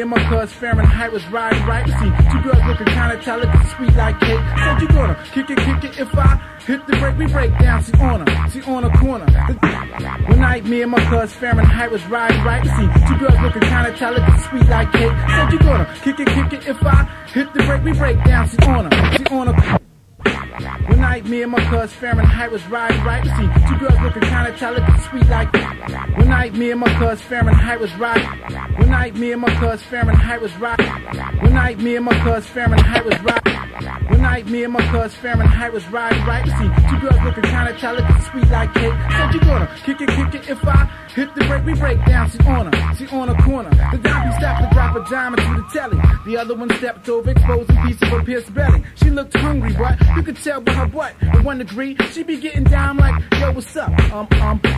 and my cuz Fahrenheit was riding right. You see, two girls looking kinda talented, sweet like cake. Said you gonna kick it if I hit the break, we break down. She on a corner. One night, me and my cuz Fahrenheit was riding right. You see, two girls looking kinda talented, sweet like cake. Said you gonna kick it if I hit the break, we break down. She on a. One night, me and my cuz Fahrenheit was riding right. You see, two girls looking kinda talented, sweet like. One night, me and my cuz Fahrenheit was riding. One night, me and my cuz Fahrenheit was riding. One night, me and my cuz Fahrenheit was riding. One night, me and my cuz Fahrenheit was riding right. You see, two girls looking kinda talented, sweet like cake. Said you gonna kick it if I hit the break, we break down. She on a corner. The dime stopped to drop a dime into the telly. The other one stepped over, exposing a piece of her pierced belly. She looked hungry, but you could tell by her butt. In 1 degree, she be getting down like, yo, what's up?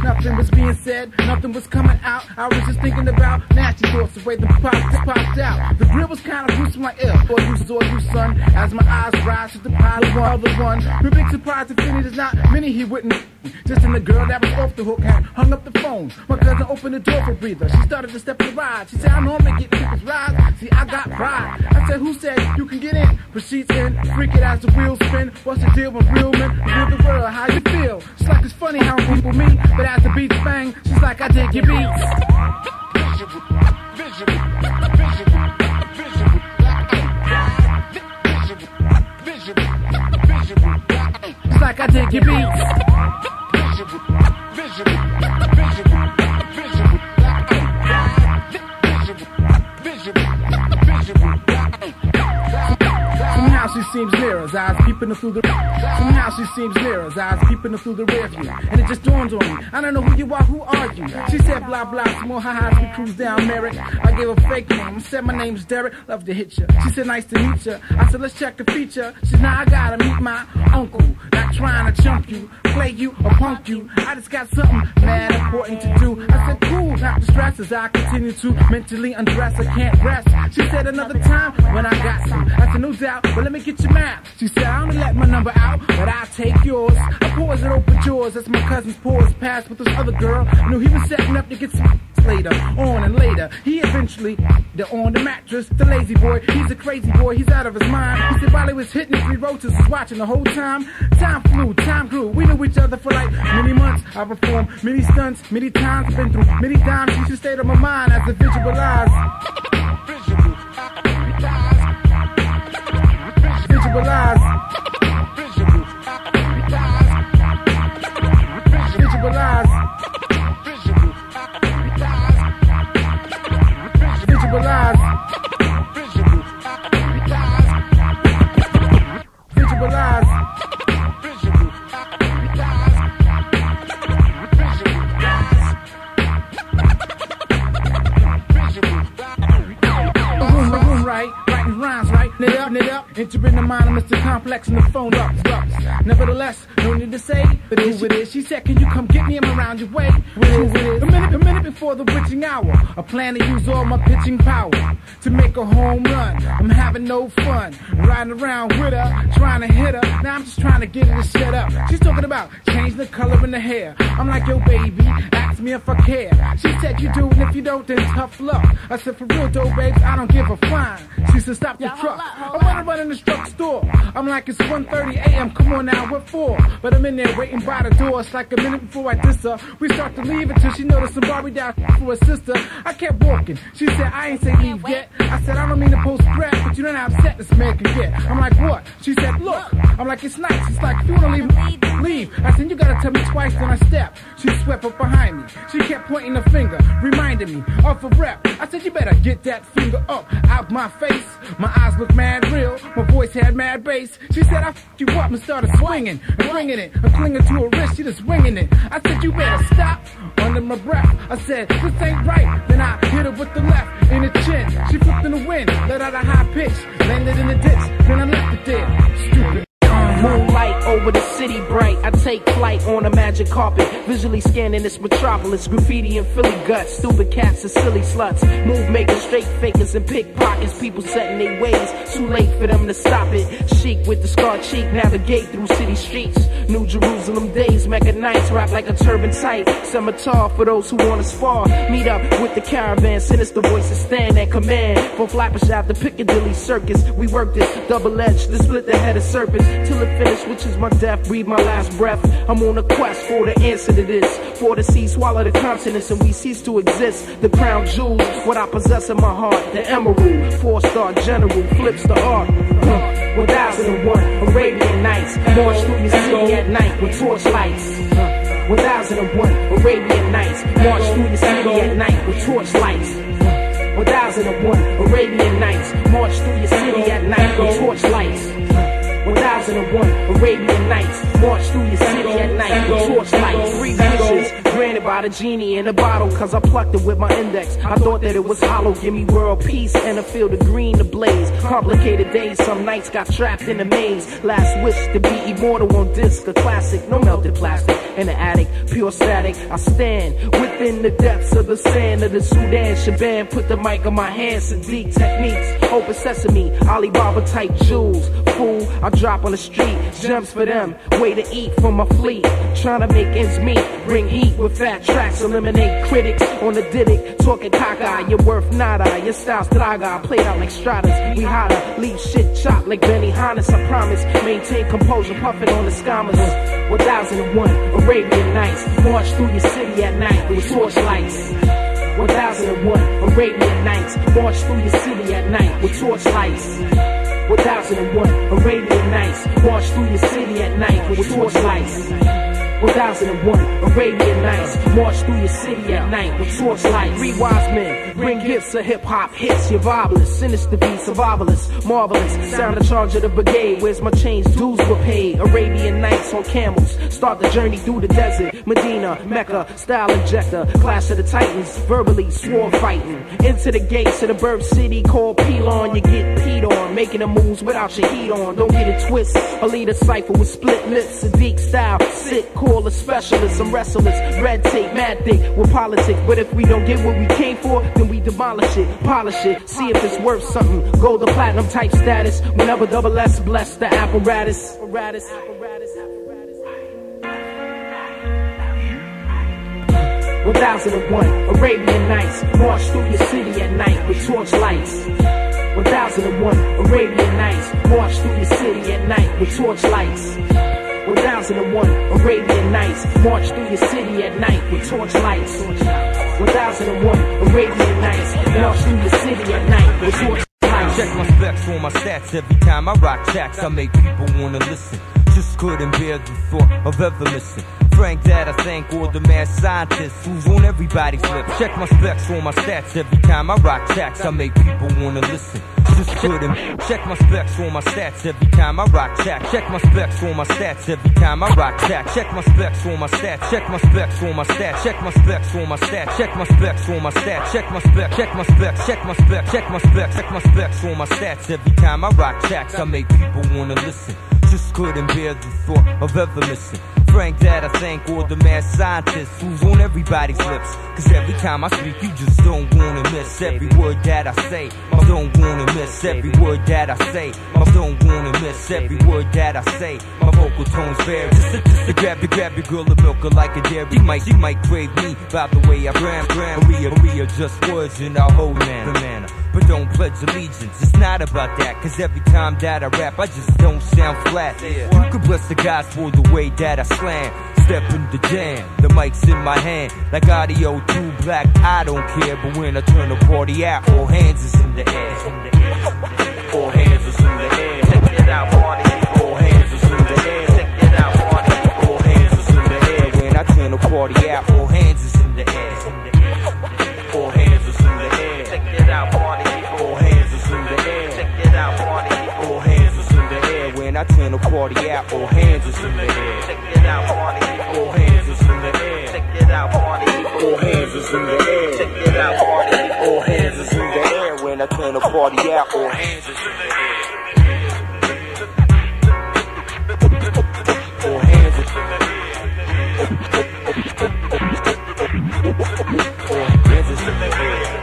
Nothing was being said, nothing was coming out. I was just thinking about nasty thoughts, the way the popped out. The grill was kind of gruesome like, or you, son. As my eyes rise to the pile of one other one. Her big surprise to finish is not many he wouldn't. Just in the girl that was off the hook had hung up the phone. My cousin opened the door for a breather. She started to step to the ride. She said, I normally get tickets rides. See, I got pride. I said, who said you can get in? But she's in, freak it as the wheels spin. What's the deal with real men? Real the world, how you feel? She's like, it's funny how people meet, but as the beats bang, she's like, I dig your beats. She's like, I dig your beats. Somehow she seems near us, eyes peeping through the. Somehow she seems near us, eyes peeping through the rear view. And it just dawns on me, I don't know who you are, who are you? She said blah blah, some more ha-has, we cruise down Merrick. I gave a fake name, said my name's Derek, love to hit ya. She said nice to meet ya. I said let's check the feature. She said now I gotta meet my uncle. Not trying to chump you, play you or punk you. I just got something mad important to do. I said cool, not the stress as I continue to mentally undress. I can't rest. She said another time when I got some. I said no doubt, but let me get your map. She said I only let my number out, but I'll take yours. I pause it open yours. That's my cousin's pause pass with this other girl. I knew he was setting up to get some later, on and later. He eventually, they're on the mattress. The lazy boy, he's a crazy boy, he's out of his mind. He said while he was hitting 3 roaches, was watching the whole time. Time flew, time grew. We knew each other for like many months. I performed many stunts, many times. Been through many times. She should stay on my mind as I visualize. Visualize. Visualize. Visualize. Visualize. Right, writing rhymes, right? Knit up, entering the mind of Mr. Complex and the phone up. Nevertheless, no need to say but who it is. She said, can you come get me? I'm around your way. Who it is? A minute before the witching hour. I plan to use all my pitching power to make a home run. I'm having no fun riding around with her, trying to hit her. Now I'm just trying to get her to shut up. She's talking about change the color in the hair. I'm like, yo, baby, ask me if I care. She said you do, and if you don't, then tough luck. I said, for real though, babes, I don't give a fine. She said, stop the truck. I wanna run in the truck store. I'm like, it's 1:30 a.m. Come on now, what for? But I'm in there waiting by the door. It's like a minute before I diss her. We start to leave until she noticed some Barbie down for her sister. I kept walking. She said, I ain't say leave yet. I said, I don't mean to post threat, but you don't know how upset this man can get. I'm like, what? She said, look. I'm like, it's nice. It's like, if you wanna leave, leave. I said, you gotta tell me twice, then I step. She swept up behind me. She kept pointing the finger, reminding me of a rep. I said, you better get that finger up out my face. My eyes looked mad real. My voice had mad bass. She said, I f***ed you up and started swinging and bringing it. I'm clinging to her wrist. She just winging it. I said, you better stop. Under my breath, I said, this ain't right. Then I hit her with the left in the chin. She flipped in the wind, let out a high pitch, landed in the ditch. Then I left it there. Stupid. Moonlight over the city bright. I take flight on a magic carpet, visually scanning this metropolis. Graffiti and Philly guts, stupid cats and silly sluts. Move makers, straight fakers and pickpockets. People setting their ways, too late for them to stop it. Chic with the scar cheek, navigate through city streets. New Jerusalem days, Mecca nights, rap like a turban tight. Scimitar for those who wanna spar. Meet up with the caravan, sinister voices stand at command. From Flatbush out to Piccadilly Circus, we work this double-edged to split the head of serpents till it finish, which is my death, breathe my last breath. I'm on a quest for the answer to this. For the sea, swallow the continents and we cease to exist. The crown jewels, what I possess in my heart. The emerald, 4-star general, flips the art. 1001 Arabian Nights, march through your city at night with torchlights. 1001 Arabian Nights, march through your city at night with torchlights. 1001 Arabian Nights, march through your city at night with torchlights. 1001 Arabian Nights, march through your city at night with torchlights. 3 wishes granted by the genie in a bottle, cause I plucked it with my index. I thought that it was hollow, give me world peace and a field of green to blaze. Complicated days, some nights got trapped in a maze. Last wish to be immortal on disc, a classic, no melted plastic. In the attic, pure static, I stand within the depths of the sand of the Sudan Shaban. Put the mic on my hand, Sadiq techniques, open sesame, Alibaba type jewels. Fool, I drop on the street, gems for them, way to eat from my fleet. Trying to make ends meet, bring heat with fat tracks, eliminate critics on the diddick. Talking caca, you're worth nada, your style's draga, played out like Stratas. We hotter, leave shit chopped like Benny Hannes, I promise. Maintain composure, puffin' on the scammers. 1001 Arabian Nights, march through your city at night with torchlights. 1001 Arabian Nights, march through your city at night with torchlights. 1001 Arabian Nights, march through your city at night with torchlights. 1001 Arabian Nights, march through your city at night with torchlights. 3 wise men, bring gifts of hip-hop hits, your vibeless, sinister be survivalists, marvelous, sound the charge of the brigade, where's my chains, dues were paid. Arabian Nights on camels, start the journey through the desert, Medina, Mecca, style injector, clash of the titans, verbally sword fighting, into the gates of the bird city called Pelon, you get peed on, making the moves without your heat on, don't get it twist, a leader cipher with split lips, Sadiq style, sit, call a specialist, I'm restless, red tape, mad thick with politics, but if we don't get what we came for, then we demolish it, polish it, see if it's worth something, gold or platinum type status, whenever double S bless the apparatus. 1001 Arabian Nights, march through your city at night with torchlights. 1001 Arabian Nights, march through your city at night with torchlights. 1001 Arabian Nights, march through your city at night with torchlights. 1001 Arabian Nights, march through your city at night with torchlights. Check my specs on my stats every time I rock tracks. I make people wanna listen. Just couldn't bear the thought of ever missing. Frank that I thank all the mad scientists who's on everybody's lips. Check my specs on my stats every time I rock tracks. I make people wanna listen. Just couldn't. Check my specs on my stats every time I rock tracks. Check my specs on my stats every time I rock tracks. Check my specs on my stats. Check my specs on my stats. Check my specs on my stats. Check my specs on my stats. Check my specs. Check my specs. Check my specs. Check my specs. Check my specs on my stats every time I rock tracks. I make people wanna listen. Just couldn't bear the thought of ever missing. Frank that I thank all the mad scientists who's on everybody's lips. Cause every time I speak you just don't wanna miss every word that I say. I don't wanna miss every word that I say. I don't wanna miss every word that I say. My vocal tones vary. Just to grab your girl and milk her like a dairy. She might crave me by the way I ram. Maria just words in our whole manner. But don't pledge allegiance, it's not about that. Cause every time that I rap, I just don't sound flat. You can bless the gods for the way that I slam. Step in the jam, the mic's in my hand. Like audio too black, I don't care. But when I turn the party out, all hands is in the air. All hands is in the air. Check it out, party. All hands is in the air. Check it out, party. All hands is in the air. When I turn the party out, all hands is in the air. All hands is in the air. Check it out, party. All hands is in the air. Check it out, party. All hands is in the air. When I turn the party out, all hands is in the air. Check it out, party. All hands is in the air. Check it out, party. All hands is in the air. Check it out, party. All hands is in the air. When I turn the party out, all hands is in the air.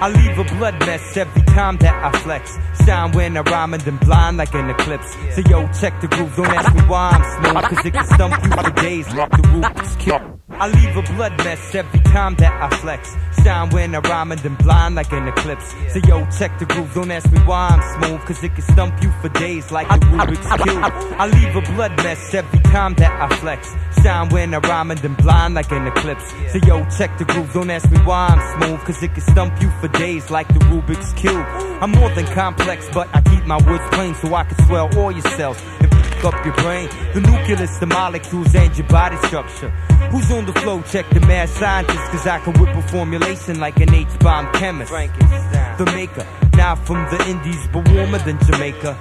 I leave a blood mess every time that I flex. Shine when I rhyme and then blind like an eclipse. So yo, check the groove, don't ask me why I'm smooth, cause it can stump you for days like the Rubik's Cube. I leave a blood mess every time that I flex. Shine when I rhyme and then blind like an eclipse. So yo, check the groove, don't ask me why I'm smooth, cause it can stump you for days like the Rubik's Cube. I leave a blood mess every time that I flex. Shine when I rhyme and then blind like an eclipse. So yo, check the groove, don't ask me why I'm smooth, cause it can stump you for days like the Rubik's Cube. I'm more than complex, but I keep my words plain so I can swell all your cells and f*** up your brain. The nucleus, the molecules, and your body structure. Who's on the flow? Check the mad scientist, cause I can whip a formulation like an H-bomb chemist. The maker, now from the Indies, but warmer than Jamaica.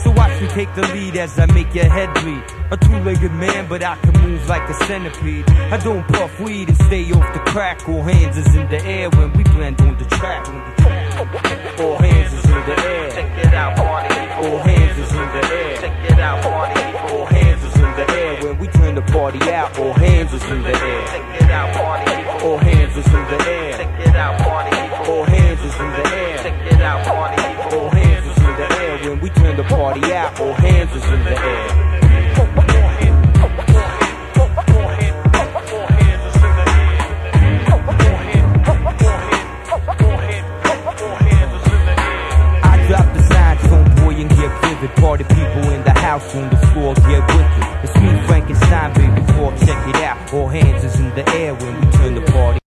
So watch me take the lead as I make your head bleed. A two-legged man, but I can move like a centipede. I don't puff weed and stay off the crack. All hands is in the air when we blend on the track. All hands is in the air. Check it out, party. All hands is in the air. Check it out, party. All hands is in the air when we turn the party out. All hands is in the air. Check it out, party. All hands is in the air. Check it out, party. All hands is in the air. Check it out, party. All hands is in the air when we turn the party out. All hands is in the air.